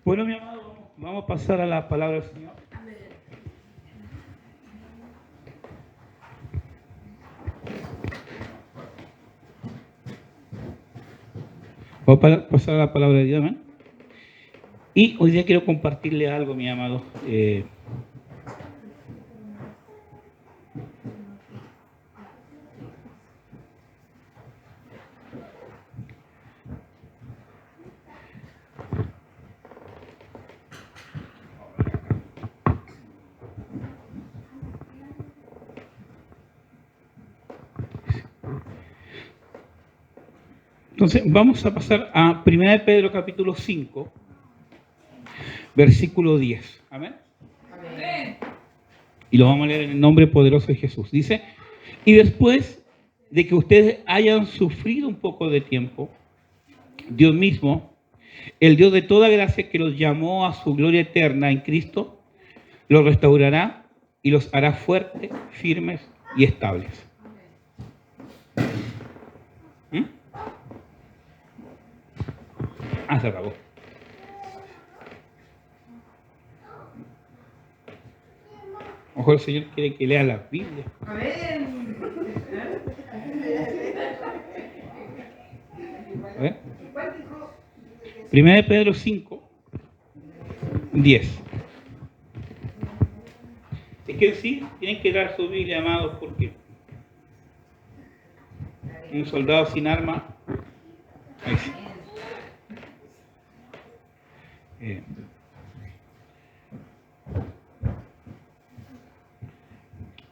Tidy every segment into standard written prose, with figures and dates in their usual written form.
Bueno, mi amado, vamos a pasar a la palabra del Señor. Vamos a pasar a la palabra de Dios, amén. Y hoy día quiero compartirle algo, mi amado. Entonces, vamos a pasar a 1 de Pedro capítulo 5, versículo 10. Amén. Amén. Y lo vamos a leer en el nombre poderoso de Jesús. Dice, y después de que ustedes hayan sufrido un poco de tiempo, Dios mismo, el Dios de toda gracia que los llamó a su gloria eterna en Cristo, los restaurará y los hará fuertes, firmes y estables. ¿Mm? Se acabó. Ojo, el Señor quiere que lea la Biblia. Amén. A ver. 1 de Pedro 5, 10. Es que sí, tienen que dar su Biblia, amados, porque un soldado sin arma. Ahí sí.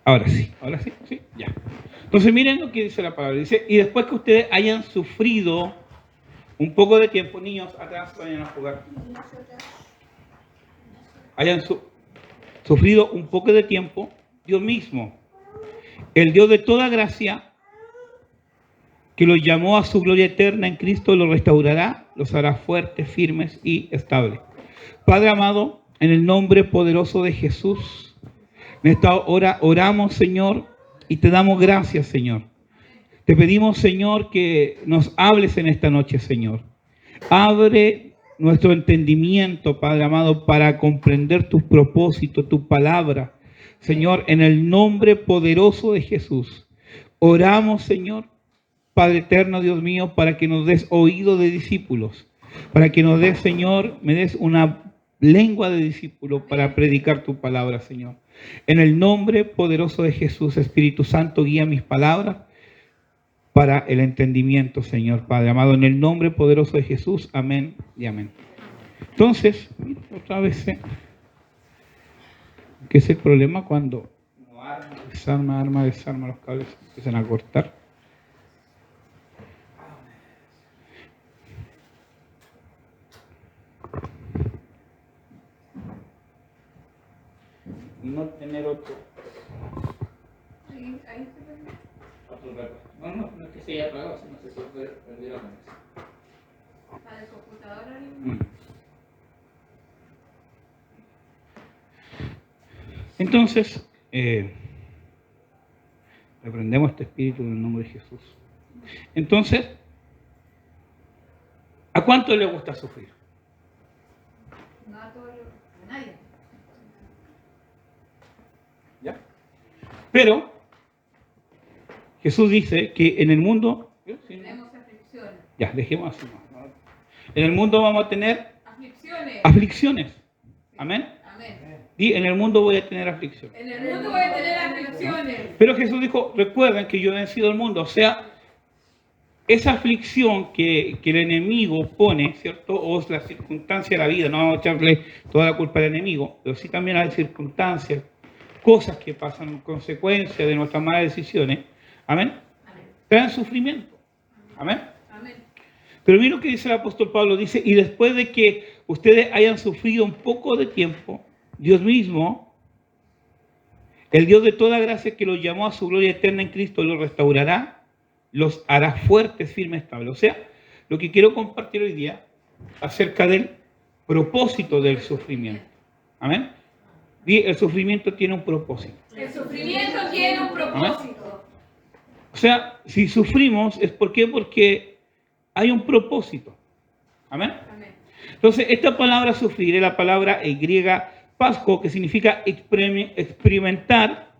Ahora sí, ya. Entonces miren lo que dice la palabra. Dice, y después que ustedes hayan sufrido un poco de tiempo, niños, atrás vayan a jugar. Hayan sufrido un poco de tiempo, Dios mismo, el Dios de toda gracia, que los llamó a su gloria eterna en Cristo, los restaurará, los hará fuertes, firmes y estables. Padre amado, en el nombre poderoso de Jesús, en esta hora oramos, Señor, y te damos gracias, Señor. Te pedimos, Señor, que nos hables en esta noche, Señor. Abre nuestro entendimiento, Padre amado, para comprender tus propósitos, tu palabra. Señor, en el nombre poderoso de Jesús, oramos, Señor, Padre eterno, Dios mío, para que nos des oído de discípulos, para que nos des, Señor, me des una lengua de discípulo para predicar tu palabra, Señor. En el nombre poderoso de Jesús, Espíritu Santo, guía mis palabras para el entendimiento, Señor, Padre amado. En el nombre poderoso de Jesús, amén y amén. Entonces, mira, otra vez, ¿qué es el problema cuando arma, desarma, los cables empiezan a cortar? Y no tener otro. No es que se haya apagado, sino que se perdió la conexión. ¿Para el computador? Entonces, reprendemos este espíritu en el nombre de Jesús. Entonces, ¿a cuánto le gusta sufrir? No a todos, a nadie. ¿Ya? Pero Jesús dice que en el mundo... Tenemos aflicciones. Ya, dejemos así. En el mundo vamos a tener Aflicciones. Amén. Amén. Y en el mundo voy a tener aflicción. En el mundo voy a tener aflicciones. Pero Jesús dijo, recuerden que yo he vencido el mundo. O sea, esa aflicción que el enemigo pone, ¿cierto? O es la circunstancia de la vida, no vamos a echarle toda la culpa al enemigo, pero sí también a las circunstancias, cosas que pasan en consecuencia de nuestras malas decisiones. Amén. Traen sufrimiento. Amén. Amén. Pero mira lo que dice el apóstol Pablo, dice, y después de que ustedes hayan sufrido un poco de tiempo, Dios mismo, el Dios de toda gracia que los llamó a su gloria eterna en Cristo, los restaurará, los hará fuertes, firmes, estables. O sea, lo que quiero compartir hoy día acerca del propósito del sufrimiento. Amén. Y el sufrimiento tiene un propósito. El sufrimiento tiene un propósito. Amén. O sea, si sufrimos es porque hay un propósito. Amén. Amén. Entonces, esta palabra sufrir es la palabra griega pasco, que significa experimentar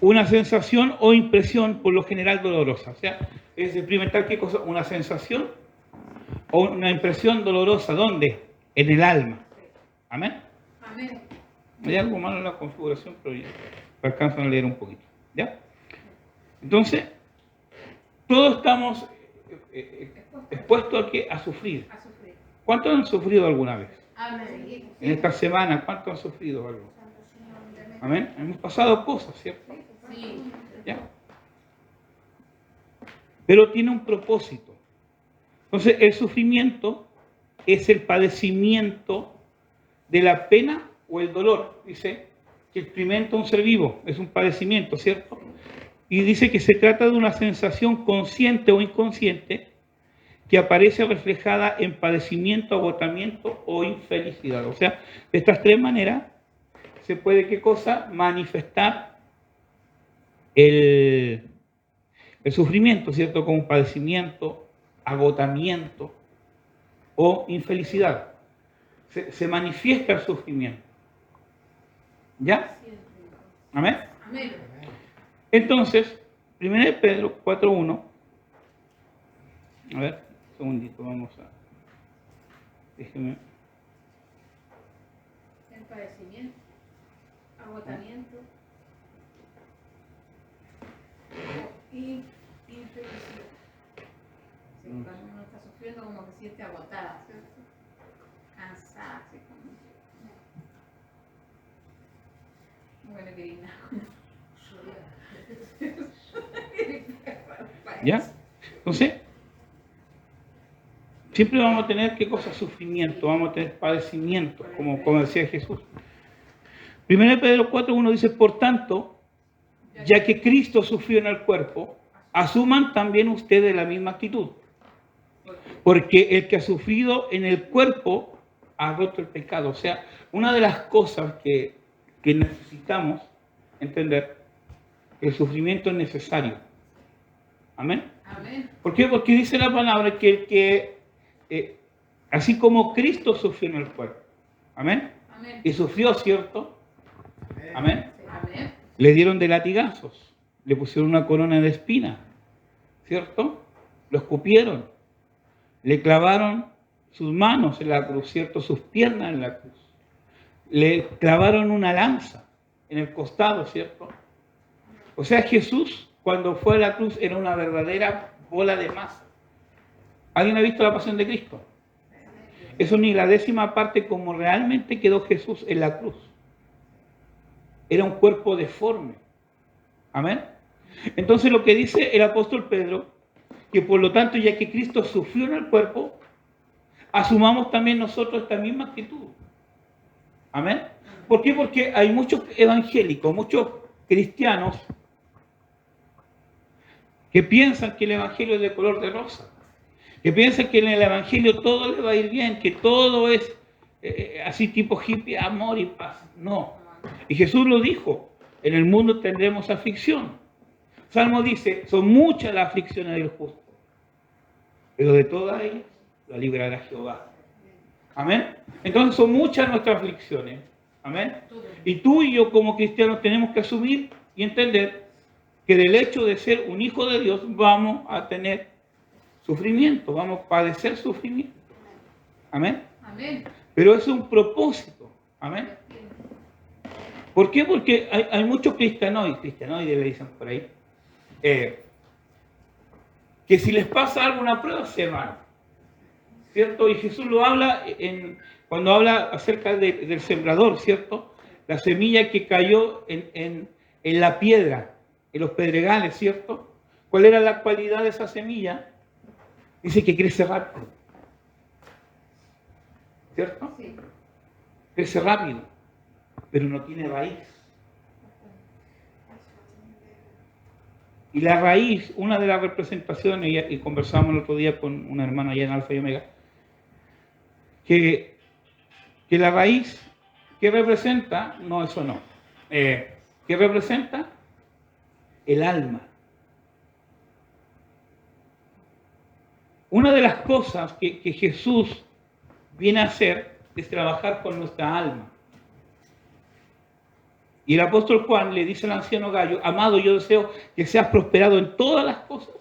una sensación o impresión por lo general dolorosa. O sea, es experimentar qué cosa, una sensación o una impresión dolorosa. ¿Dónde? En el alma. Amén. Amén. Hay algo malo en la configuración, pero ya alcanzan a leer un poquito. ¿Ya? Entonces, todos estamos expuestos a sufrir. A sufrir. ¿Cuántos han sufrido alguna vez? Amén. En esta semana, ¿cuántos han sufrido algo? Amén. Hemos pasado cosas, ¿cierto? Sí. ¿Ya? Pero tiene un propósito. Entonces, el sufrimiento es el padecimiento de la pena o el dolor. Dice que experimenta un ser vivo, es un padecimiento, ¿cierto? Y dice que se trata de una sensación consciente o inconsciente que aparece reflejada en padecimiento, agotamiento o infelicidad. O sea, de estas tres maneras se puede, ¿qué cosa? Manifestar el sufrimiento, ¿cierto? Como padecimiento, agotamiento o infelicidad. Se manifiesta el sufrimiento. ¿Ya? Amén. Amén. Entonces, 1 Pedro 4:1. A ver, un segundito, vamos a... Déjeme. El padecimiento, agotamiento y infelicidad. Sí, cuando uno está sufriendo como que siente agotada, ¿cierto? Cansada, así como... Bueno, querida. ¿Ya? Entonces, siempre vamos a tener, ¿qué cosa? Sufrimiento, vamos a tener padecimientos, como decía Jesús. 1 Pedro 4:1 dice, por tanto, ya que Cristo sufrió en el cuerpo, asuman también ustedes la misma actitud. Porque el que ha sufrido en el cuerpo ha roto el pecado. O sea, una de las cosas que necesitamos entender, el sufrimiento es necesario. Amén. Amén. ¿Por qué? Porque dice la palabra que así como Cristo sufrió en el cuerpo, amén, Amén. y sufrió, ¿cierto? Amén. Amén. Le dieron de latigazos, le pusieron una corona de espina, ¿cierto? Lo escupieron, le clavaron sus manos en la cruz, ¿cierto? Sus piernas en la cruz, le clavaron una lanza en el costado, ¿cierto? O sea, Jesús, cuando fue a la cruz, era una verdadera bola de masa. ¿Alguien ha visto la pasión de Cristo? Eso ni la décima parte como realmente quedó Jesús en la cruz. Era un cuerpo deforme. Amén. Entonces lo que dice el apóstol Pedro, que por lo tanto, ya que Cristo sufrió en el cuerpo, asumamos también nosotros esta misma actitud. Amén. ¿Por qué? Porque hay muchos evangélicos, muchos cristianos que piensan que el evangelio es de color de rosa, que piensan que en el evangelio todo le va a ir bien, que todo es así tipo hippie, amor y paz. No. Y Jesús lo dijo, en el mundo tendremos aflicción. Salmo dice, son muchas las aflicciones del justo, pero de todas ellas la librará Jehová. Amén. Entonces son muchas nuestras aflicciones. Amén. Y tú y yo como cristianos tenemos que asumir y entender que del hecho de ser un hijo de Dios vamos a tener sufrimiento, vamos a padecer sufrimiento. Amén. Amén. Pero es un propósito. Amén. ¿Por qué? Porque hay muchos cristianoides le dicen por ahí, que si les pasa alguna prueba se van. ¿Cierto? Y Jesús lo habla cuando habla acerca del sembrador, ¿cierto? La semilla que cayó en la piedra, en los pedregales, ¿cierto? ¿Cuál era la cualidad de esa semilla? Dice que crece rápido. ¿Cierto? Sí. Crece rápido, pero no tiene raíz. Y la raíz, una de las representaciones, y conversamos el otro día con una hermana allá en Alfa y Omega, que la raíz, ¿qué representa? No, eso no. ¿Qué representa? El alma. Una de las cosas que Jesús viene a hacer es trabajar con nuestra alma. Y el apóstol Juan le dice al anciano Gallo: amado, yo deseo que seas prosperado en todas las cosas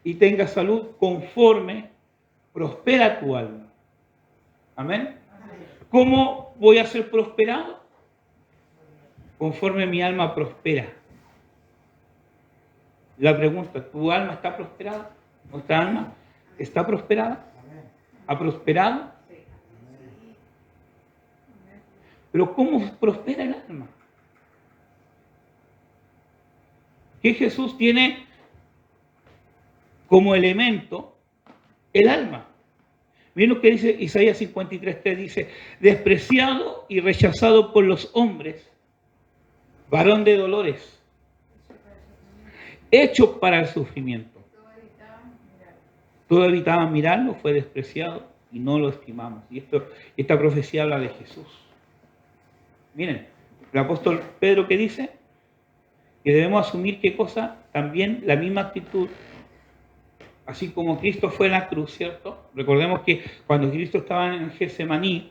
y tengas salud conforme prospera tu alma. Amén. ¿Cómo voy a ser prosperado? Conforme mi alma prospera. La pregunta: ¿tu alma está prosperada? ¿Nuestra alma está prosperada? ¿Ha prosperado? Pero ¿cómo prospera el alma? Que Jesús tiene como elemento el alma. Miren lo que dice Isaías 53:3, dice: despreciado y rechazado por los hombres, varón de dolores, hecho para el sufrimiento. Todo evitaba mirarlo, fue despreciado y no lo estimamos. Y esta profecía habla de Jesús. Miren, el apóstol Pedro, ¿qué dice? Que debemos asumir qué cosa, también la misma actitud, así como Cristo fue en la cruz, ¿cierto? Recordemos que cuando Cristo estaba en Getsemaní,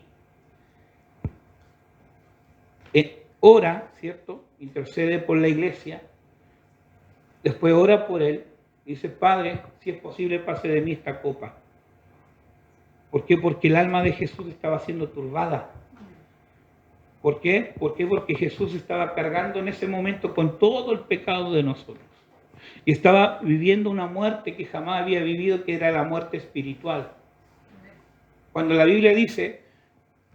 ora, ¿cierto? Intercede por la iglesia, después ora por él, y dice: Padre, si es posible, pase de mí esta copa. ¿Por qué? Porque el alma de Jesús estaba siendo turbada. ¿Por qué? Porque Jesús estaba cargando en ese momento con todo el pecado de nosotros. Y estaba viviendo una muerte que jamás había vivido, que era la muerte espiritual. Cuando la Biblia dice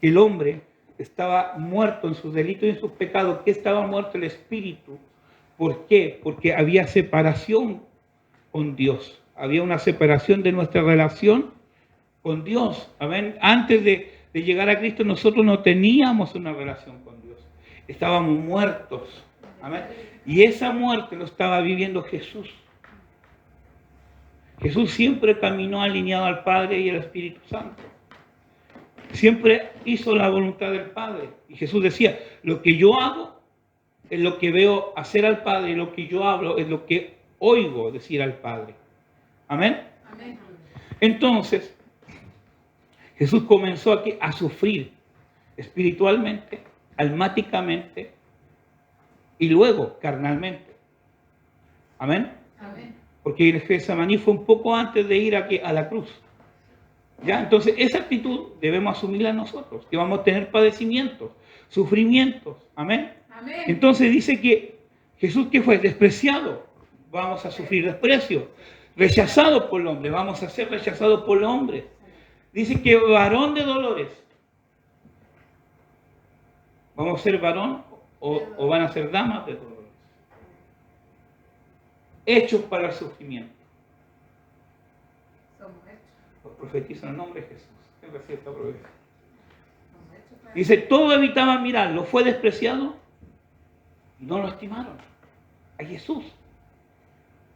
que el hombre estaba muerto en sus delitos y en sus pecados, que estaba muerto el espíritu. ¿Por qué? Porque había separación con Dios. Había una separación de nuestra relación con Dios. Amén. Antes de llegar a Cristo, nosotros no teníamos una relación con Dios. Estábamos muertos. Amén. Y esa muerte lo estaba viviendo Jesús. Jesús siempre caminó alineado al Padre y al Espíritu Santo. Siempre hizo la voluntad del Padre. Y Jesús decía: lo que yo hago es lo que veo hacer al Padre, y lo que yo hablo es lo que oigo decir al Padre. Amén. Amén. Entonces, Jesús comenzó a sufrir espiritualmente, almáticamente y luego carnalmente. Amén. Amén. Porque el Getsemaní fue un poco antes de ir a la cruz. ¿Ya? Entonces, esa actitud debemos asumirla nosotros, que vamos a tener padecimientos, sufrimientos. Amén. Amén. Entonces dice que Jesús, ¿qué fue? Despreciado. Vamos a sufrir desprecio. Rechazado por el hombre. Vamos a ser rechazados por el hombre. Dice que varón de dolores. ¿Vamos a ser varón o van a ser damas de dolores? Hechos para el sufrimiento. Somos hechos. Los profetizan en el nombre de Jesús. ¿Qué recibe esta profecía? Somos hechos para Dice: todo evitaba mirarlo, fue despreciado y no lo estimaron. A Jesús.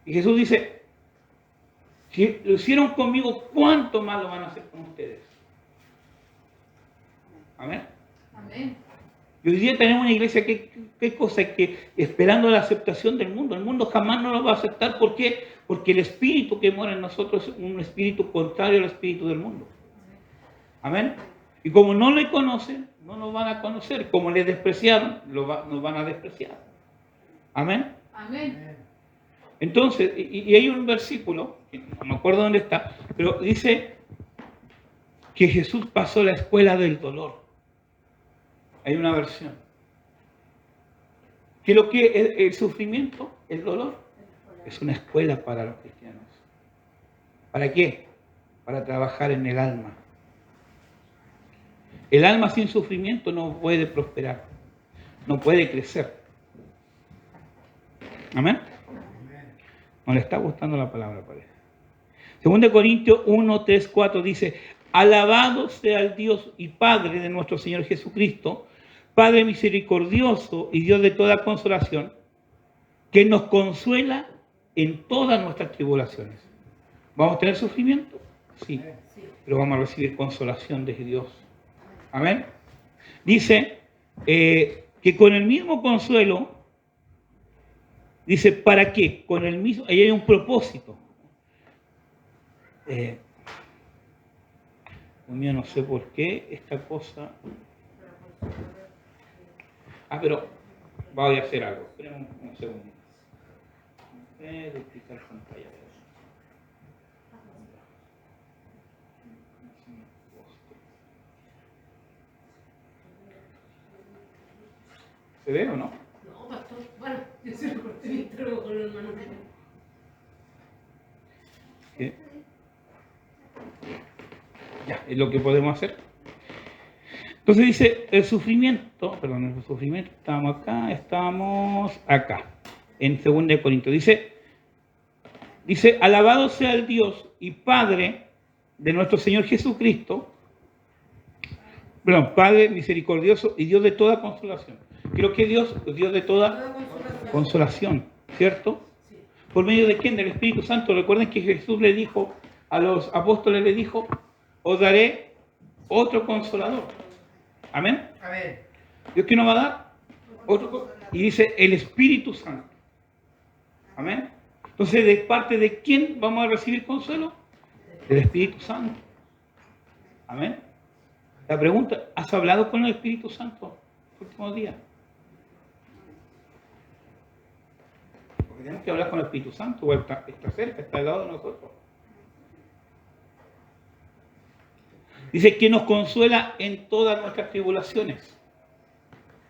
Y Jesús dice: si lo hicieron conmigo, ¿cuánto más lo van a hacer con ustedes? Amén. Amén. Y hoy día tenemos una iglesia que cosa que esperando la aceptación del mundo. El mundo jamás no lo va a aceptar. ¿Por qué? Porque el espíritu que mora en nosotros es un espíritu contrario al espíritu del mundo. Amén. Y como no le conocen, no nos van a conocer. Como le despreciaron, nos van a despreciar. Amén. Amén. Entonces, y hay un versículo, que no me acuerdo dónde está, pero dice que Jesús pasó la escuela del dolor. Hay una versión. Que lo que el sufrimiento, el dolor, es una escuela para los cristianos. ¿Para qué? Para trabajar en el alma. El alma sin sufrimiento no puede prosperar, no puede crecer. Amén. No le está gustando la palabra, parece. 2 Corintios 1, 3, 4 dice: alabado sea el Dios y Padre de nuestro Señor Jesucristo, Padre misericordioso y Dios de toda consolación, que nos consuela en todas nuestras tribulaciones. ¿Vamos a tener sufrimiento? Sí, pero vamos a recibir consolación de Dios. Amén. Dice que con el mismo consuelo, dice, ¿para qué? Con el mismo, ahí hay un propósito. Dios mío, no sé por qué esta cosa. Pero voy a hacer algo. Esperen un segundo. Duplicar pantalla. ¿Se ve o no? No, pastor. Bueno, yo se lo corté mi trago con las manos. ¿Qué? Ya, es lo que podemos hacer. Entonces dice, el sufrimiento, estamos acá, en 2 Corintios. Dice, alabado sea el Dios y Padre de nuestro Señor Jesucristo, Padre misericordioso y Dios de toda consolación. Creo que Dios de toda consolación, ¿cierto? ¿Por medio de quién? Del Espíritu Santo. Recuerden que Jesús le dijo, a los apóstoles le dijo, os daré otro consolador. Amén. Amén. Dios que nos va a dar otro, y dice el Espíritu Santo. Amén. Entonces, ¿de parte de quién vamos a recibir consuelo? Del Espíritu Santo. Amén. La pregunta, ¿has hablado con el Espíritu Santo los últimos días? Porque tenemos que hablar con el Espíritu Santo, o está cerca, está al lado de nosotros. Dice que nos consuela en todas nuestras tribulaciones.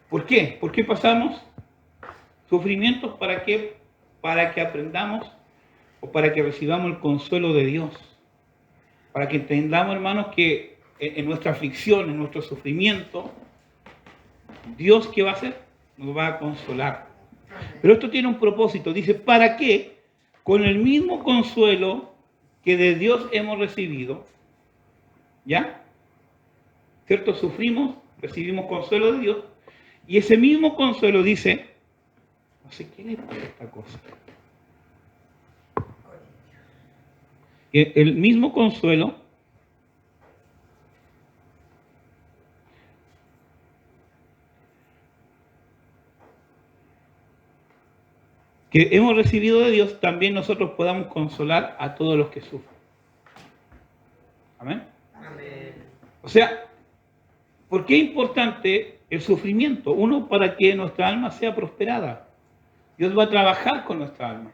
¿Por qué? ¿Por qué pasamos sufrimientos? ¿Para qué? Para que aprendamos o para que recibamos el consuelo de Dios. Para que entendamos, hermanos, que en nuestra aflicción, en nuestro sufrimiento, Dios, ¿qué va a hacer? Nos va a consolar. Pero esto tiene un propósito. Dice, ¿para qué? Con el mismo consuelo que de Dios hemos recibido, ¿ya? ¿Cierto? Sufrimos, recibimos consuelo de Dios, y ese mismo consuelo dice, no sé qué le pasa a esta cosa. El mismo consuelo que hemos recibido de Dios, también nosotros podamos consolar a todos los que sufren. Amén. Amén. O sea, ¿por qué es importante el sufrimiento? Uno, para que nuestra alma sea prosperada. Dios va a trabajar con nuestra alma.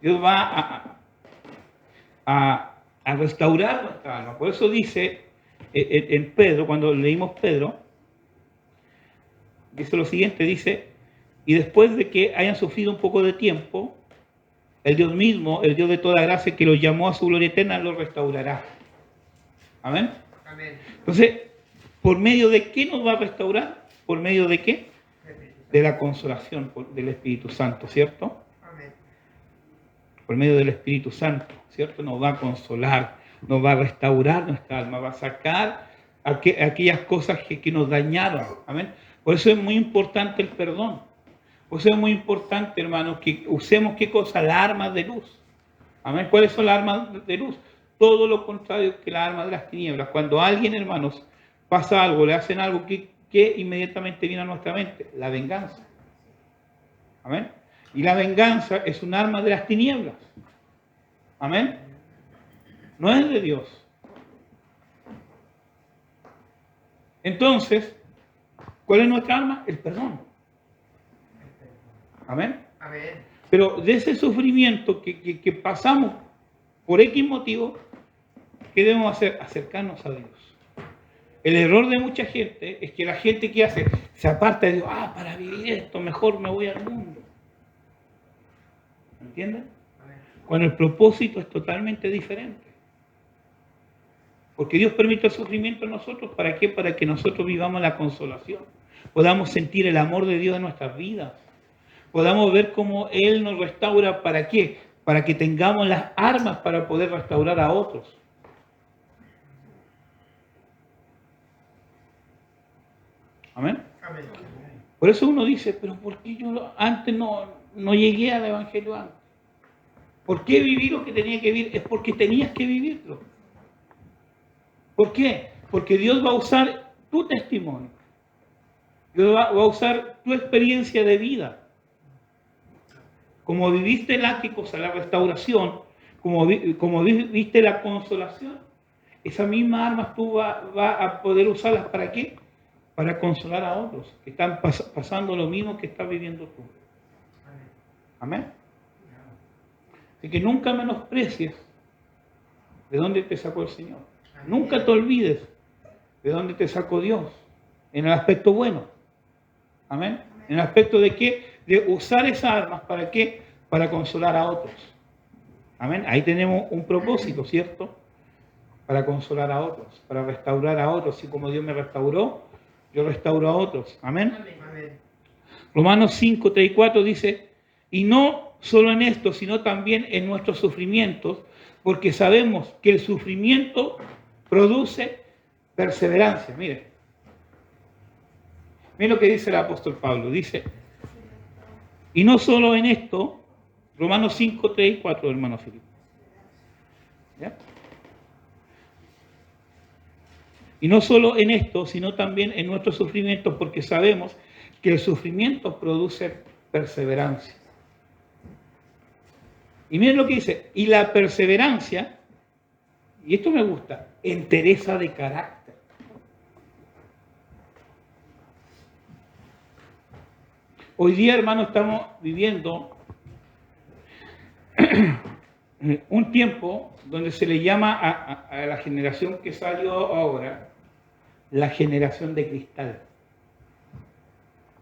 Dios va a restaurar nuestra alma. Por eso dice en Pedro, cuando leímos Pedro, dice lo siguiente, dice, y después de que hayan sufrido un poco de tiempo, el Dios mismo, el Dios de toda gracia, que los llamó a su gloria eterna, los restaurará. Amén. Amén. Entonces, ¿por medio de qué nos va a restaurar? ¿Por medio de qué? De la consolación del Espíritu Santo, ¿cierto? Amén. Por medio del Espíritu Santo, ¿cierto? Nos va a consolar, nos va a restaurar nuestra alma, va a sacar aquellas cosas que nos dañaron. Amén. Por eso es muy importante el perdón. Por eso es muy importante, hermanos, que usemos ¿qué cosa? Las armas de luz. Amén. ¿Cuáles son las armas de luz? Todo lo contrario que las armas de las tinieblas. Cuando a alguien, hermanos, pasa algo, le hacen algo, que inmediatamente viene a nuestra mente? La venganza. Amén. Y la venganza es un arma de las tinieblas. Amén. No es de Dios. Entonces, ¿cuál es nuestra arma? El perdón. Amén. Amén. Pero de ese sufrimiento que pasamos por X motivo, ¿qué debemos hacer? Acercarnos a Dios. El error de mucha gente es que la gente que hace, se aparta y dice, para vivir esto, mejor me voy al mundo. ¿Entienden? Cuando el propósito es totalmente diferente. Porque Dios permite el sufrimiento en nosotros, ¿para qué? Para que nosotros vivamos la consolación. Podamos sentir el amor de Dios en nuestras vidas. Podamos ver cómo Él nos restaura, ¿para qué? Para que tengamos las armas para poder restaurar a otros. Amén. Amén. Por eso uno dice, pero ¿por qué yo antes no llegué al Evangelio antes? ¿Por qué viví lo que tenía que vivir? Es porque tenías que vivirlo. ¿Por qué? Porque Dios va a usar tu testimonio. Dios va a usar tu experiencia de vida. Como viviste la restauración, como viviste la consolación, esas mismas armas tú vas a poder usarlas ¿para qué? Para consolar a otros que están pasando lo mismo que estás viviendo tú. Amén. Así que nunca menosprecies de dónde te sacó el Señor. Nunca te olvides de dónde te sacó Dios. En el aspecto bueno. Amén. En el aspecto de qué? De usar esas armas ¿para qué? Para consolar a otros. Amén. Ahí tenemos un propósito, ¿cierto? Para consolar a otros, para restaurar a otros. Así como Dios me restauró, yo restauro a otros. Amén. Amén. Romanos 5, 3 y 4 dice, y no solo en esto, sino también en nuestros sufrimientos, porque sabemos que el sufrimiento produce perseverancia. Mire lo que dice el apóstol Pablo. Dice, y no solo en esto, Romanos 5, 3 y 4, hermano Filipe. ¿Ya? Y no solo en esto, sino también en nuestros sufrimientos, porque sabemos que el sufrimiento produce perseverancia. Y miren lo que dice, y la perseverancia, y esto me gusta, entereza de carácter. Hoy día, hermano, estamos viviendo un tiempo donde se le llama a la generación que salió ahora, la generación de cristal.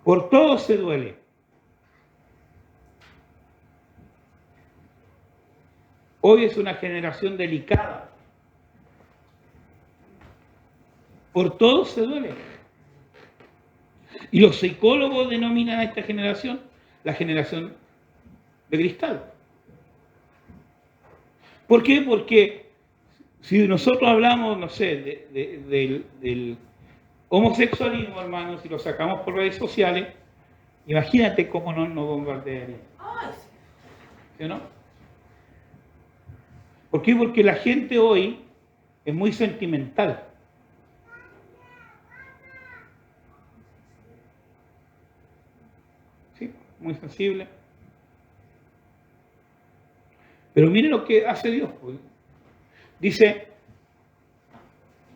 Por todo se duele. Hoy es una generación delicada. Por todo se duele. Y los psicólogos denominan a esta generación la generación de cristal. ¿Por qué? Porque si nosotros hablamos, no sé, del homosexualismo, hermanos, si lo sacamos por redes sociales, imagínate cómo nos bombardearía. ¿Sí o no? ¿Por qué? Porque la gente hoy es muy sentimental. ¿Sí? Muy sensible. Pero mire lo que hace Dios. Pues. Dice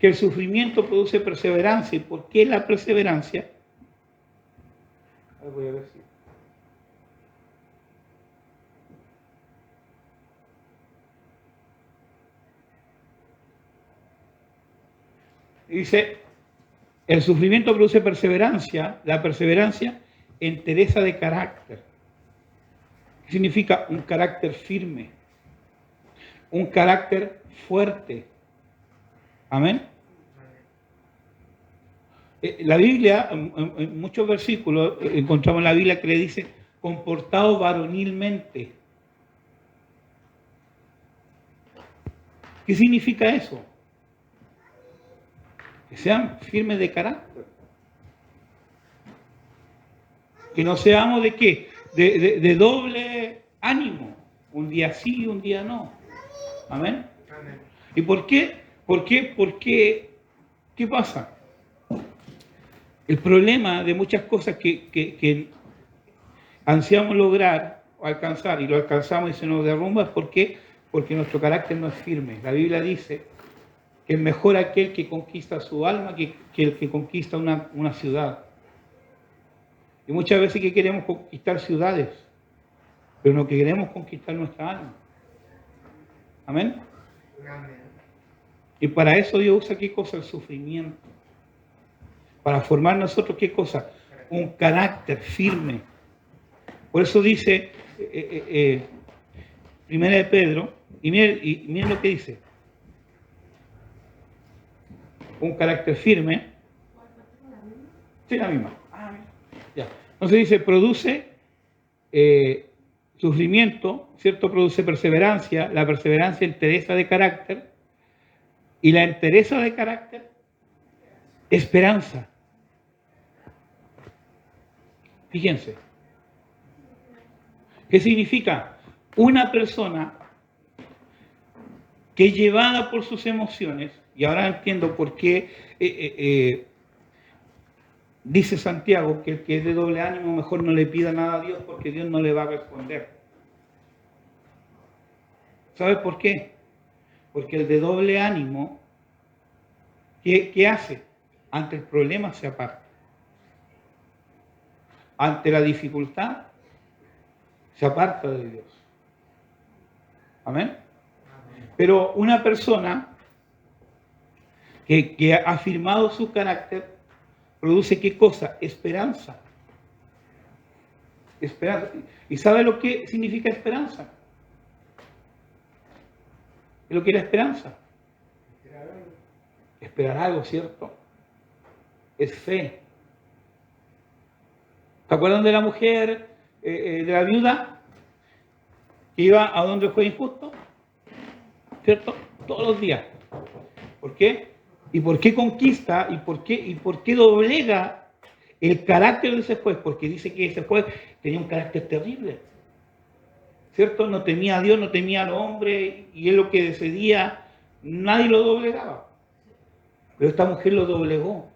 que el sufrimiento produce perseverancia. ¿Y por qué la perseverancia? Voy a ver si... Dice, el sufrimiento produce perseverancia, la perseverancia entereza de carácter. ¿Qué significa? Un carácter firme, un carácter fuerte. Amén. La Biblia, en muchos versículos, encontramos en la Biblia que le dice, comportado varonilmente. ¿Qué significa eso? Que sean firmes de carácter. Que no seamos de qué? De doble ánimo. Un día sí y un día no. Amén. Amén. ¿Y por qué? ¿Por qué? ¿Qué pasa? El problema de muchas cosas que ansiamos lograr o alcanzar y lo alcanzamos y se nos derrumba es porque nuestro carácter no es firme. La Biblia dice que es mejor aquel que conquista su alma que el que conquista una ciudad. Y muchas veces que queremos conquistar ciudades, pero no queremos conquistar nuestra alma. Amén. Amén. Y para eso Dios usa ¿qué cosa? El sufrimiento. Para formar nosotros ¿qué cosa? Un carácter firme. Por eso dice Primera de Pedro, y miren lo que dice. Un carácter firme. Sí, la misma. Ya. Entonces dice, produce sufrimiento, ¿cierto? Produce perseverancia. La perseverancia entereza de carácter. Y la entereza de carácter, esperanza. Fíjense. ¿Qué significa? Una persona que llevada por sus emociones, y ahora entiendo por qué dice Santiago que el que es de doble ánimo mejor no le pida nada a Dios porque Dios no le va a responder. ¿Sabes por qué? Porque el de doble ánimo ¿Qué hace? Ante el problema se aparta. Ante la dificultad se aparta de Dios. Amén. Pero una persona que ha firmado su carácter produce ¿qué cosa? Esperanza. Esperanza. ¿Y sabe lo que significa esperanza? ¿Qué es lo que era esperanza? Esperar algo, ¿cierto? Es fe. ¿Se acuerdan de la mujer, de la viuda, que iba a donde fue injusto? ¿Cierto? Todos los días. ¿Por qué? ¿Y por qué conquista? ¿Y por qué doblega el carácter de ese juez? Porque dice que ese juez tenía un carácter terrible. ¿Cierto? No temía a Dios, no temía al hombre, y él lo que decidía, nadie lo doblegaba. Pero esta mujer lo doblegó.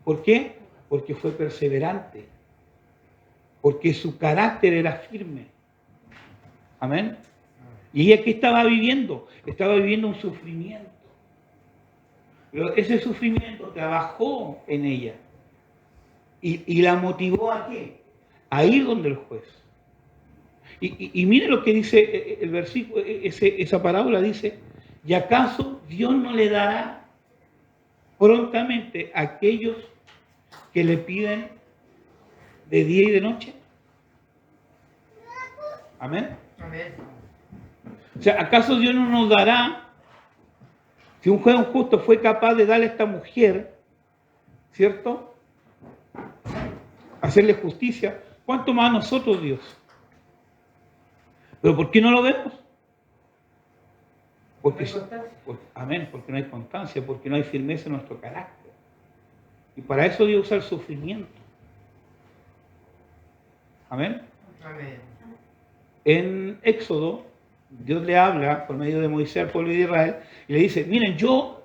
¿Por qué? Porque fue perseverante. Porque su carácter era firme. Amén. ¿Y ella qué estaba viviendo? Estaba viviendo un sufrimiento. Pero ese sufrimiento trabajó en ella. Y la motivó ¿a qué? A ir donde el juez. Y mire lo que dice el versículo, esa parábola dice, ¿y acaso Dios no le dará prontamente a aquellos que le piden de día y de noche? Amén. Amén. O sea, ¿acaso Dios no nos dará, si un juez justo fue capaz de darle a esta mujer, ¿cierto? Hacerle justicia, ¿cuánto más a nosotros Dios? ¿Pero por qué no lo vemos? Porque, No hay constancia. amén, porque no hay constancia, porque no hay firmeza en nuestro carácter. Y para eso Dios usa el sufrimiento. Amén. Amén. En Éxodo, Dios le habla por medio de Moisés al pueblo de Israel y le dice, miren, yo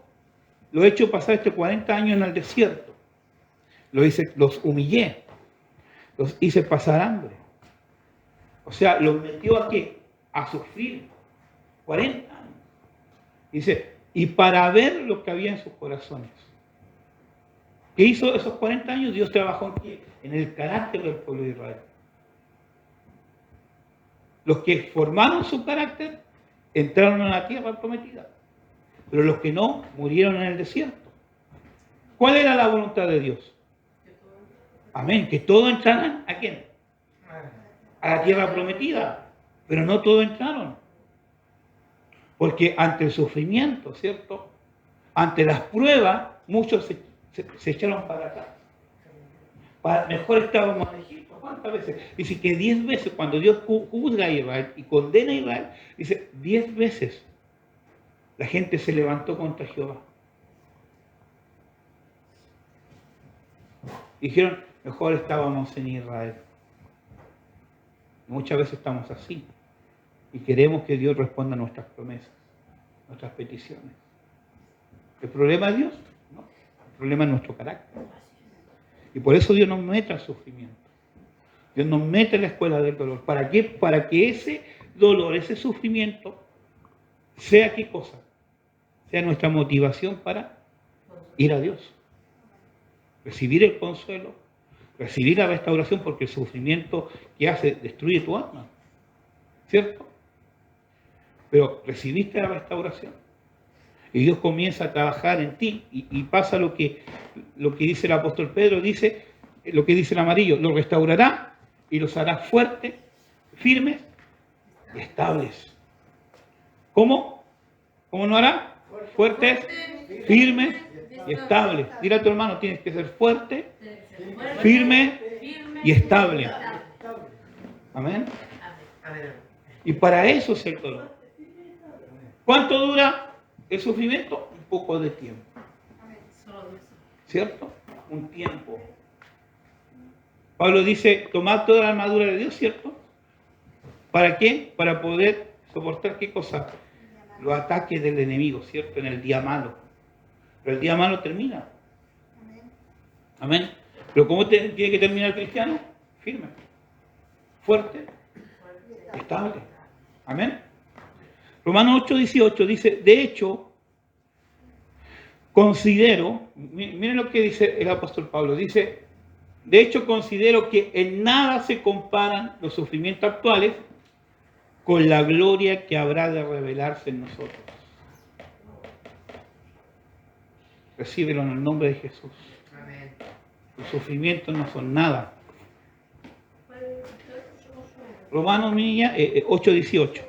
lo he hecho pasar 40 años en el desierto. Los humillé, los hice pasar hambre. O sea, los metió ¿a qué? A sufrir 40 años. Dice, y para ver lo que había en sus corazones. ¿Qué hizo esos 40 años? Dios trabajó en qué? En el carácter del pueblo de Israel. Los que formaron su carácter entraron a la tierra prometida, pero los que no murieron en el desierto. ¿Cuál era la voluntad de Dios? Amén, que todos entraran ¿a quién? A la tierra prometida, pero no todos entraron. Porque ante el sufrimiento, ¿cierto? Ante las pruebas, muchos se echaron para atrás. Mejor estábamos en Egipto. ¿Cuántas veces? Dice que 10 veces, cuando Dios juzga a Israel y condena a Israel, dice 10 veces la gente se levantó contra Jehová. Dijeron, mejor estábamos en Israel. Muchas veces estamos así y queremos que Dios responda a nuestras promesas, nuestras peticiones. ¿El problema es Dios? No, el problema es nuestro carácter. Y por eso Dios nos mete al sufrimiento. Dios nos mete en la escuela del dolor. ¿Para qué? Para que ese dolor, ese sufrimiento, sea ¿qué cosa? Sea nuestra motivación para ir a Dios. Recibir el consuelo, recibir la restauración, porque el sufrimiento que hace destruye tu alma. ¿Cierto? Pero recibiste la restauración. Y Dios comienza a trabajar en ti y pasa lo que dice el apóstol Pedro, dice lo que dice el amarillo, los restaurará y los hará fuertes, firmes y estables. ¿Cómo? ¿Cómo no hará? Fuertes, firmes y estables. Dile a tu hermano, tienes que ser fuerte, firme y estable. Amén. Amén. Y para eso es el dolor. ¿Cuánto dura el sufrimiento? Un poco de tiempo. ¿Cierto? Un tiempo. Pablo dice, tomad toda la armadura de Dios, ¿cierto? ¿Para qué? Para poder soportar ¿qué cosa? Los ataques del enemigo, ¿cierto? En el día malo. Pero el día malo termina. Amén. Pero ¿cómo tiene que terminar el cristiano? Firme, fuerte, estable. Amén. Romanos 8:18 dice, de hecho, considero, miren lo que dice el apóstol Pablo, dice, de hecho considero que en nada se comparan los sufrimientos actuales con la gloria que habrá de revelarse en nosotros. Recíbelo en el nombre de Jesús. Amén. Los sufrimientos no son nada. Romanos 8:18.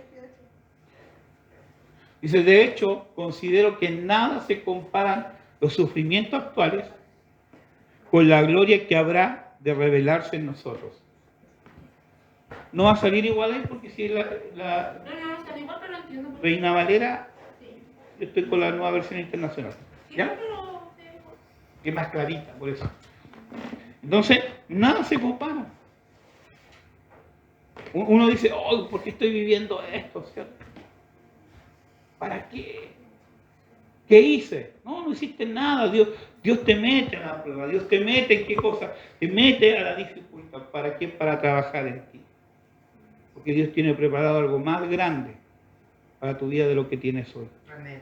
Dice, de hecho, considero que en nada se comparan los sufrimientos actuales con la gloria que habrá de revelarse en nosotros. No va a salir igual ahí porque si la No, está igual, pero entiendo. Reina Valera, Sí. yo estoy con la nueva versión internacional. Sí, ¿Ya? pero... Que es más clarita, por eso. Entonces, nada se compara. Uno dice, oh, ¿por qué estoy viviendo esto? ¿Cierto? ¿Para qué? ¿Qué hice? No, no hiciste nada. Dios te mete en la prueba. Dios te mete en qué cosa. Te mete a la dificultad. ¿Para qué? Para trabajar en ti. Porque Dios tiene preparado algo más grande para tu vida de lo que tienes hoy. Amén.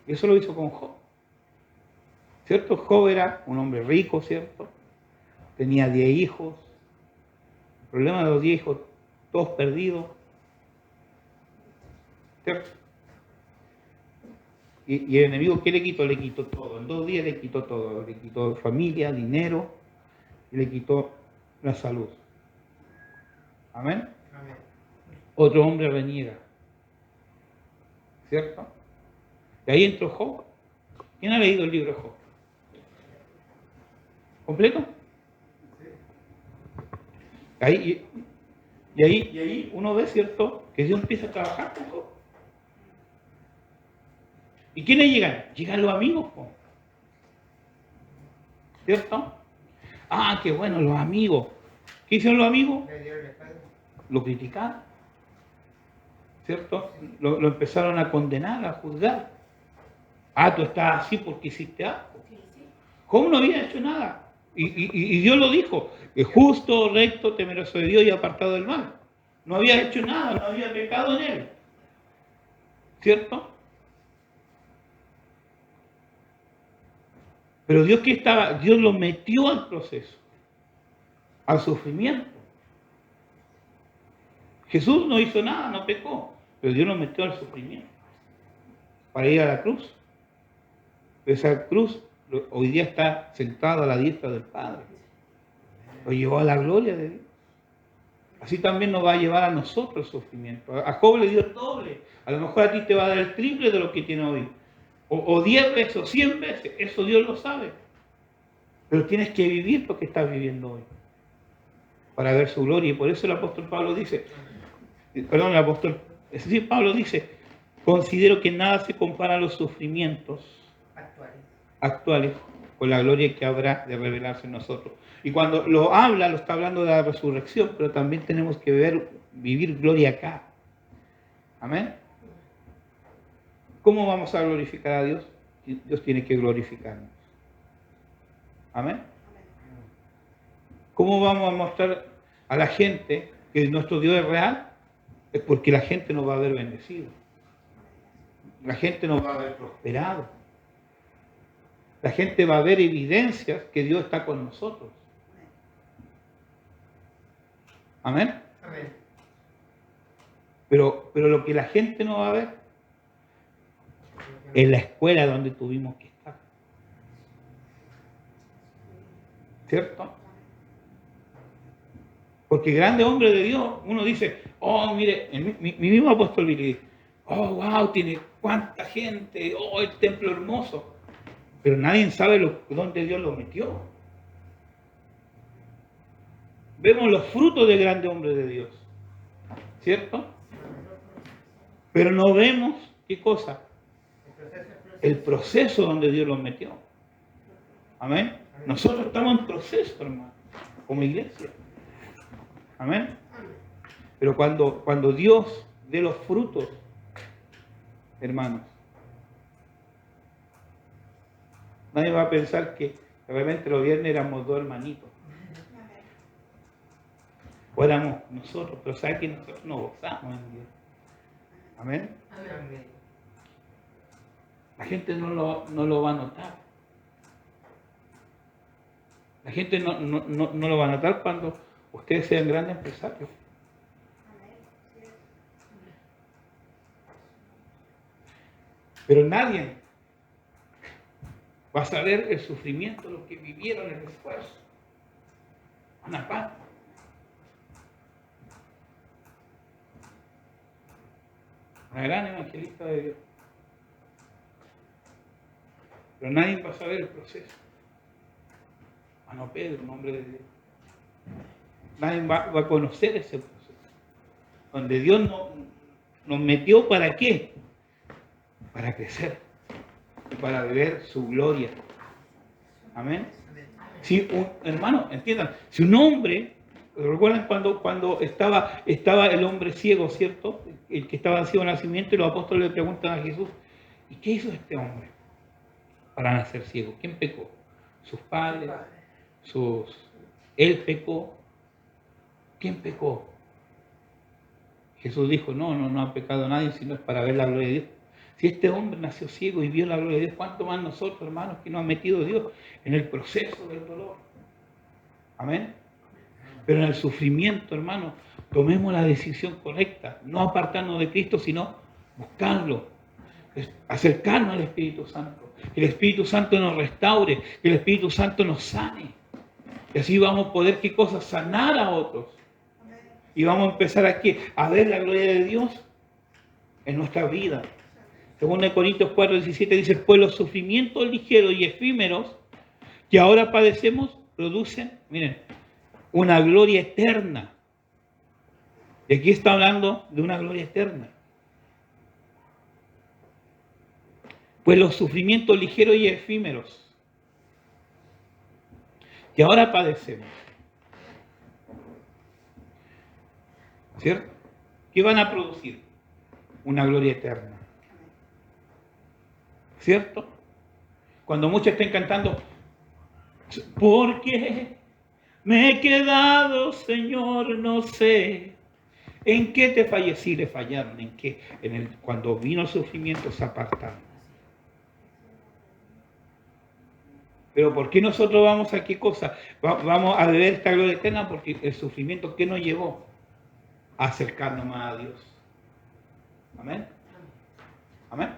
Y eso lo hizo con Job. ¿Cierto? Job era un hombre rico, ¿cierto? Tenía 10 hijos. El problema de los 10 hijos, todos perdidos. ¿Cierto? Y el enemigo, ¿qué le quitó? Le quitó todo. En 2 días le quitó todo. Le quitó familia, dinero y le quitó la salud. Amén. Amén. Otro hombre reniega. ¿Cierto? Y ahí entró Job. ¿Quién ha leído el libro de Job? ¿Completo? Ahí, y ahí uno ve, ¿cierto?, que Dios empieza a trabajar con Job. ¿Y quiénes llegan? Llegan los amigos, po. ¿Cierto? Ah, qué bueno, los amigos. ¿Qué hicieron los amigos? Le dio el espalda. Lo criticaron. ¿Cierto? Lo empezaron a condenar, a juzgar. Ah, tú estás así porque hiciste algo. Sí, sí. Job no había hecho nada. Y Dios lo dijo, que justo, recto, temeroso de Dios y apartado del mal. No había hecho nada, no había pecado en él. ¿Cierto? Pero Dios Dios lo metió al proceso, al sufrimiento. Jesús no hizo nada, no pecó, pero Dios lo metió al sufrimiento para ir a la cruz. Esa cruz hoy día está sentada a la diestra del Padre. Lo llevó a la gloria de Dios. Así también nos va a llevar a nosotros el sufrimiento. A Job le dio el doble. A lo mejor a ti te va a dar el triple de lo que tiene hoy. O 10 veces, o 100 veces. Eso Dios lo sabe. Pero tienes que vivir lo que estás viviendo hoy. Para ver su gloria. Y por eso el apóstol Pablo dice, Pablo dice, considero que nada se compara a los sufrimientos actuales con la gloria que habrá de revelarse en nosotros. Y cuando lo está hablando de la resurrección, pero también tenemos que vivir gloria acá. Amén. ¿Cómo vamos a glorificar a Dios? Dios tiene que glorificarnos. Amén. ¿Cómo vamos a mostrar a la gente que nuestro Dios es real? Es porque la gente nos va a ver bendecido. La gente nos va a ver prosperado. La gente va a ver evidencias que Dios está con nosotros. Amén. Amén. Pero lo que la gente no va a ver es la escuela donde tuvimos que estar. ¿Cierto? Porque grande hombre de Dios, uno dice, oh, mire, mi mismo apóstol Billy, oh, wow, tiene cuánta gente, oh, el templo hermoso. Pero nadie sabe dónde Dios lo metió. Vemos los frutos del grande hombre de Dios. ¿Cierto? Pero no vemos, ¿qué cosa? El proceso donde Dios lo metió. Amén. Nosotros estamos en proceso, hermano, como iglesia. Amén. Pero cuando Dios dé los frutos, hermanos, nadie va a pensar que de repente los viernes éramos 2 hermanitos. O éramos nosotros, pero sabe que nosotros nos gozamos en Dios. Amén. Amén. La gente no lo va a notar. La gente no lo va a notar cuando ustedes sean grandes empresarios. Pero nadie va a saber el sufrimiento, lo que vivieron, el esfuerzo. Ana Paz. Una gran evangelista de Dios. Pero nadie va a saber el proceso. Ana Pedro, un hombre de Dios. Nadie va a conocer ese proceso. Donde Dios nos metió ¿para qué? Para crecer. Y para ver su gloria. Amén. Si hermano, entiendan, si un hombre, recuerdan cuando estaba el hombre ciego, ¿cierto? El que estaba ciego de nacimiento, y los apóstoles le preguntan a Jesús, ¿y qué hizo este hombre para nacer ciego? ¿Quién pecó? ¿Sus padres? ¿Él pecó? ¿Quién pecó? Jesús dijo, no ha pecado nadie, sino es para ver la gloria de Dios. Si este hombre nació ciego y vio la gloria de Dios, ¿cuánto más nosotros, hermanos, que nos ha metido Dios en el proceso del dolor? Amén. Pero en el sufrimiento, hermanos, tomemos la decisión correcta, no apartarnos de Cristo, sino buscarlo, acercarnos al Espíritu Santo, que el Espíritu Santo nos restaure, que el Espíritu Santo nos sane. Y así vamos a poder, ¿qué cosa? Sanar a otros. Y vamos a empezar aquí a ver la gloria de Dios en nuestra vida. Según Corintios 4:17 dice, pues los sufrimientos ligeros y efímeros que ahora padecemos producen, miren, una gloria eterna. Y aquí está hablando de una gloria eterna. Pues los sufrimientos ligeros y efímeros que ahora padecemos, ¿cierto? ¿Qué van a producir? Una gloria eterna. ¿Cierto? Cuando muchos estén cantando, porque me he quedado, Señor, no sé. ¿En qué te fallé? Sí, le fallaron. ¿En qué? Cuando vino el sufrimiento se apartaron. Pero ¿por qué nosotros vamos a qué cosa? Vamos a beber esta gloria eterna porque el sufrimiento, ¿qué nos llevó? A acercarnos más a Dios. Amén. Amén.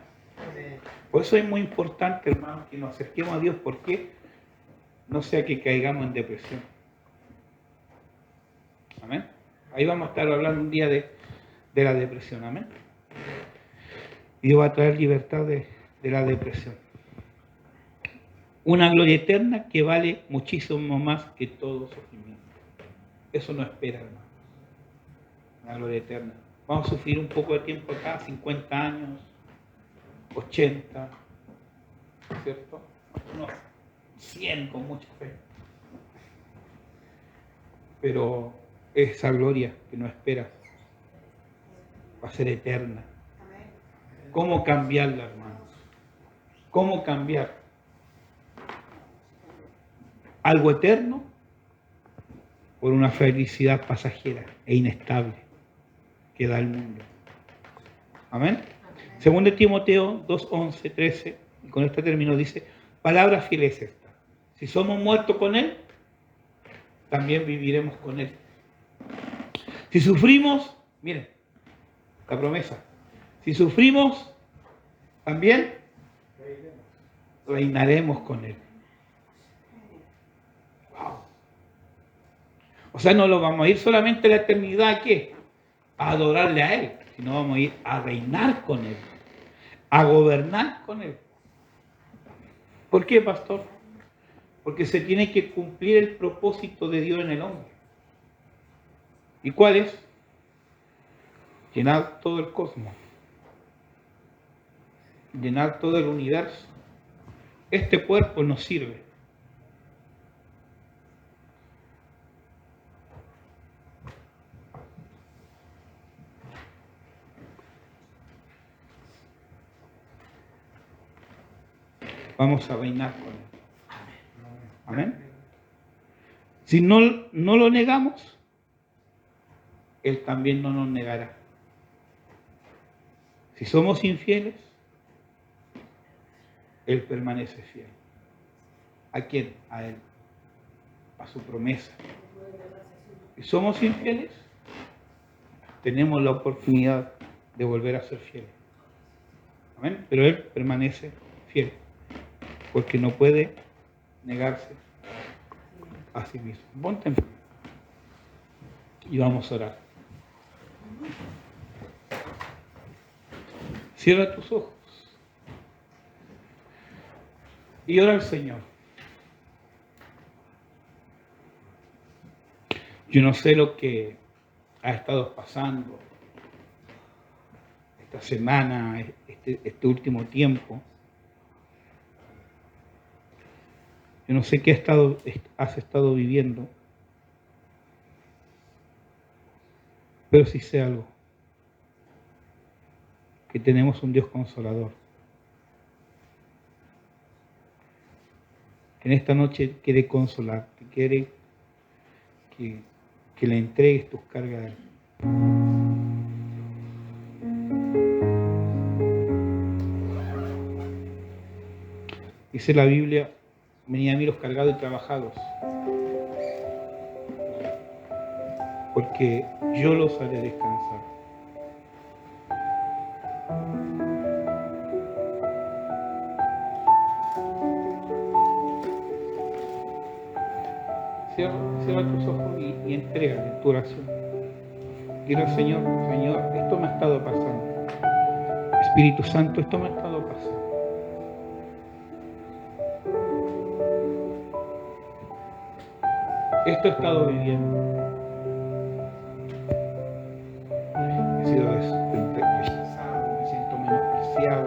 Por eso es muy importante, hermanos, que nos acerquemos a Dios, porque no sea que caigamos en depresión. Amén. Ahí vamos a estar hablando un día de la depresión. Amén. Y Dios va a traer libertad de la depresión. Una gloria eterna que vale muchísimo más que todo sufrimiento. Eso no espera, hermanos. Una gloria eterna. Vamos a sufrir un poco de tiempo acá, 50 años, 80, ¿cierto? Unos 100 con mucha fe. Pero esa gloria que nos espera va a ser eterna. ¿Cómo cambiarla, hermanos? ¿Cómo cambiar algo eterno por una felicidad pasajera e inestable que da el mundo? Amén. Según de Timoteo 2:11, 13, y con esto termino, dice, palabra fiel es esta: si somos muertos con Él, también viviremos con Él. Si sufrimos, miren, la promesa, si sufrimos, también reinaremos con Él. Wow. O sea, no lo vamos a ir solamente a la eternidad, ¿a qué? A adorarle a Él, sino vamos a ir a reinar con Él, a gobernar con Él. ¿Por qué, pastor? Porque se tiene que cumplir el propósito de Dios en el hombre. ¿Y cuál es? Llenar todo el cosmos, llenar todo el universo. Este cuerpo nos sirve. Vamos a reinar con Él. Amén. Si no lo negamos, Él también no nos negará. Si somos infieles, Él permanece fiel. ¿A quién? A Él, a su promesa. ¿Y somos infieles? Tenemos la oportunidad de volver a ser fieles. Amén. Pero Él permanece fiel, porque no puede negarse a sí mismo. Ponte en pie y vamos a orar. Cierra tus ojos y ora al Señor. Yo no sé lo que ha estado pasando esta semana, este último tiempo. Yo no sé qué has estado viviendo, pero sí sé algo, que tenemos un Dios consolador. Que en esta noche quiere consolarte, quiere que le entregues tus cargas a Él. Dice la Biblia, venid a mí los cargados y trabajados, porque yo los haré descansar. Cierra tus ojos y entrégale tu oración. Dile al Señor, Señor, esto me ha estado pasando. Espíritu Santo, esto me ha estado pasando. Esto he estado viviendo. He sido rechazado, me siento menospreciado.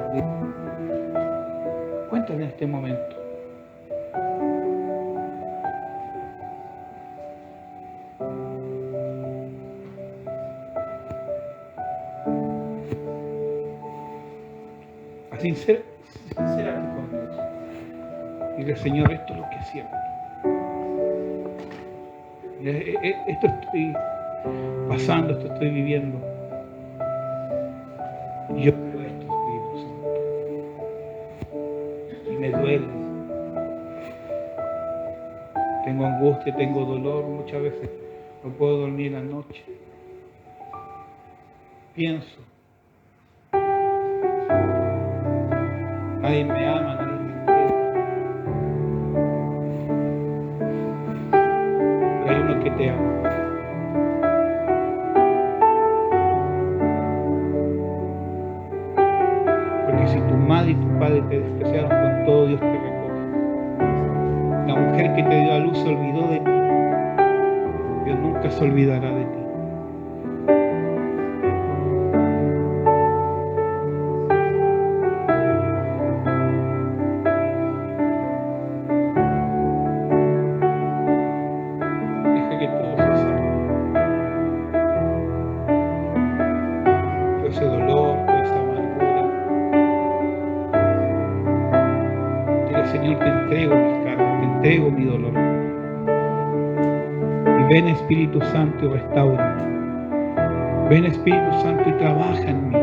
Cuéntale en este momento. Sinceramente con Dios. Dile, Señor, esto es lo que siento. Esto estoy pasando, esto estoy viviendo. Y yo creo esto, Espíritu Santo. Y me duele. Tengo angustia, tengo dolor. Muchas veces no puedo dormir en la noche. Pienso. Nadie me ama, nadie me quiere. Pero hay uno que te ama. Porque si tu madre y tu padre te despreciaron, con todo Dios te recoge. La mujer que te dio a luz se olvidó de ti. Dios nunca se olvidará de ti. Señor, te entrego mis cargas, te entrego mi dolor. Y ven Espíritu Santo y restáurame. Ven Espíritu Santo y trabaja en mí.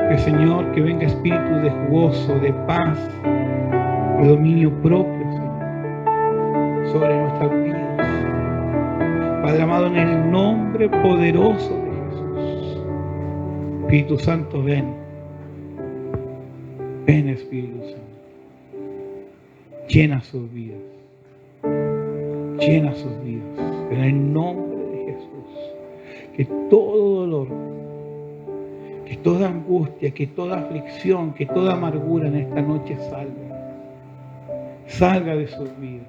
Que Señor, que venga espíritu de gozo, de paz, de dominio propio, Señor, sobre nuestras vidas. Padre amado, en el nombre poderoso de Jesús. Espíritu Santo, ven. Ven Espíritu Santo, llena sus vidas, llena sus vidas, en el nombre de Jesús. Que todo dolor, que toda angustia, que toda aflicción, que toda amargura en esta noche salga de sus vidas,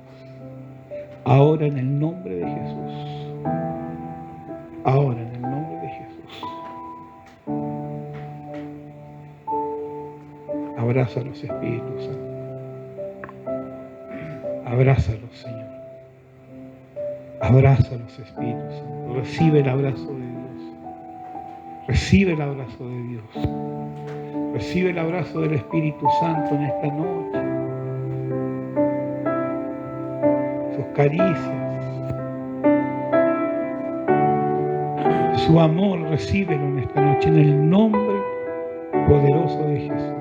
ahora en el nombre de Jesús, ahora en el nombre de Jesús. Abrázalos, Espíritu Santo. Abrázalos, Señor. Abrázalos, Espíritu Santo. Recibe el abrazo de Dios. Recibe el abrazo de Dios. Recibe el abrazo del Espíritu Santo en esta noche. Sus caricias. Su amor, recíbelo en esta noche en el nombre poderoso de Jesús.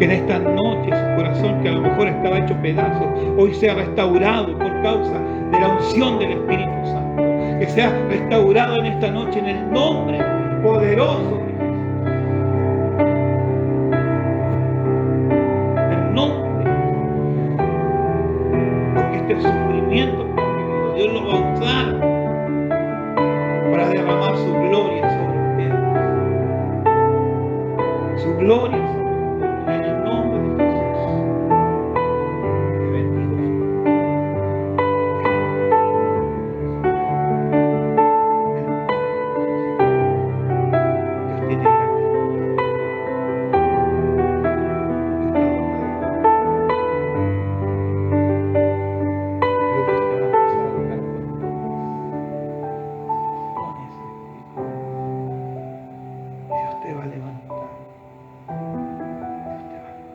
en esta noche su corazón, que a lo mejor estaba hecho pedazos, hoy sea restaurado por causa de la unción del Espíritu Santo. Que sea restaurado en esta noche en el nombre poderoso de Jesús. En el nombre de Jesús. Porque este sufrimiento que han vivido, Dios lo va a usar para derramar su gloria sobre ustedes. Su gloria sobre ustedes. En el nombre de Jesús. Te bendigo. Dios tiene grandes cosas. Dios te ha dado una pero Dios te va a empezar a tocar con ese espíritu. Dios te va a levantar. Dios te va a levantar.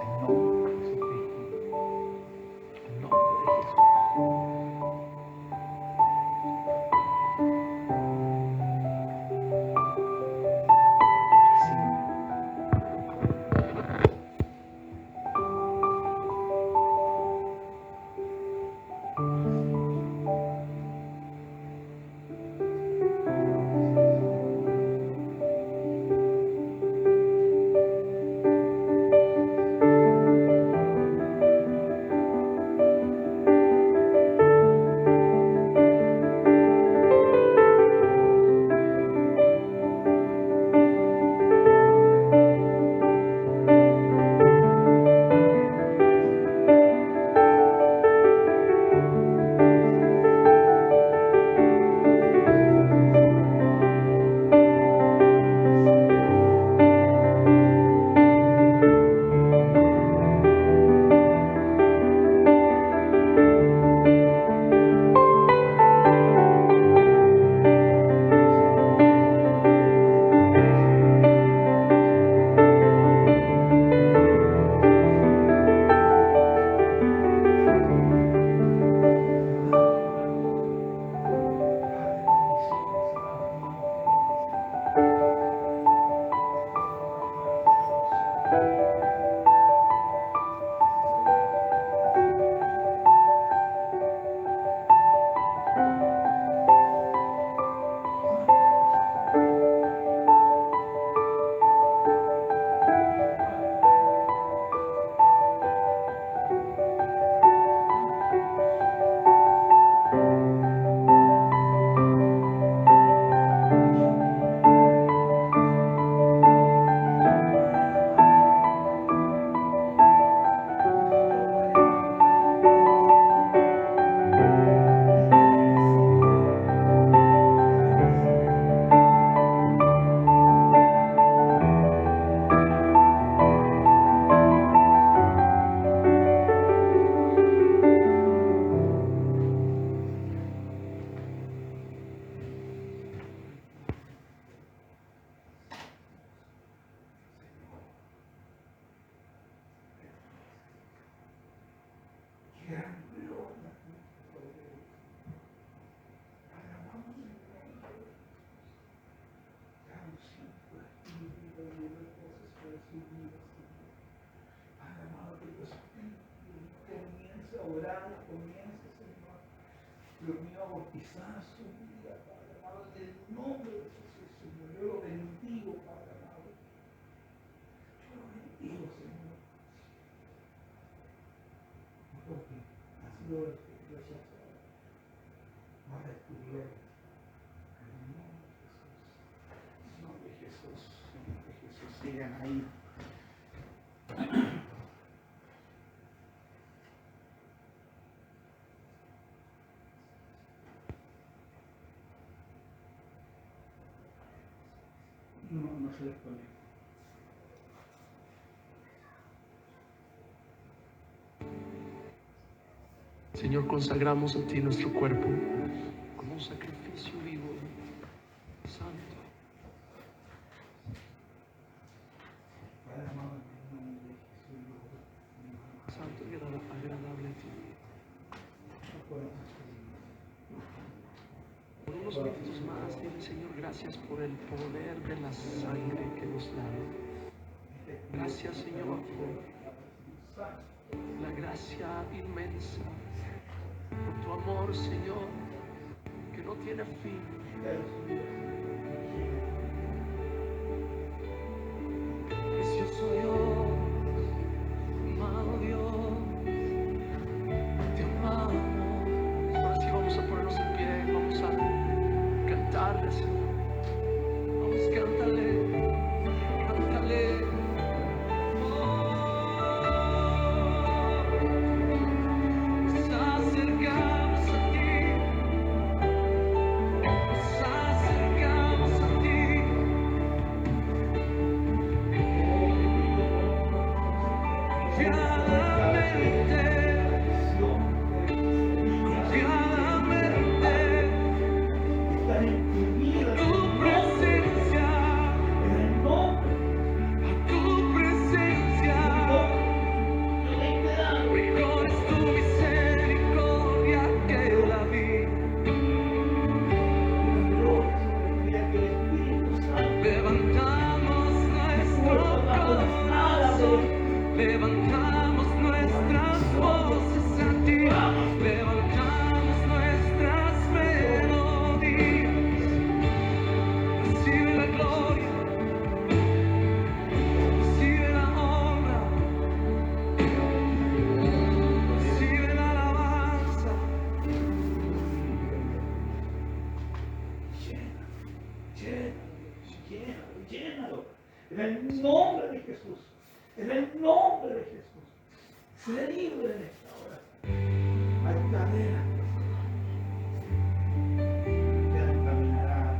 En nombre de Jesucristo. En nombre de Jesús. Recibe. Dios mío, a bautizar su vida, Padre amado, en el nombre de Jesús, Señor. Yo lo bendigo, Padre amado. Yo lo bendigo, Señor. Porque ha sido el que Dios ha hecho. Para tu gloria. En el nombre de Jesús. En el nombre de Jesús. En el nombre de Jesús. Sigan ahí. No se les pone. Señor, consagramos a ti nuestro cuerpo como un sacrificio vivo, santo. Santo y agradable a ti. Por unos minutos más, dile, Señor, gracias por el poder de la sangre que nos da. Gracias, Señor, por la gracia inmensa, por tu amor, Señor, que no tiene fin. Precioso Dios, amado Dios, te amamos. Ahora sí vamos a ponernos en pie, vamos a cantarle, Señor. Vamos, cántale, cántale. Levantamos nuestras voces a ti, levantamos nuestras melodías. Recibe la gloria, recibe la honra, recibe la alabanza. Llénalo. En el nombre de Jesús. En el nombre de Jesús. Sé libre en esta hora. Hay cadenas. Ya caminarás.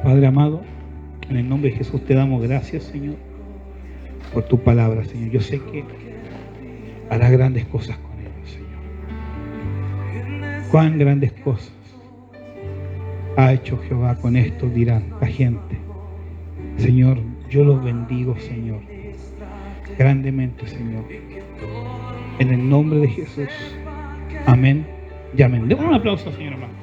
Padre amado, en el nombre de Jesús te damos gracias, Señor, por tu palabra, Señor. Yo sé que harás grandes cosas con ellos, Señor. Cuán grandes cosas ha hecho Jehová con esto, dirán la gente. Señor, yo los bendigo, Señor, grandemente, Señor. En el nombre de Jesús. Amén y amén. Demos un aplauso, Señor, hermano.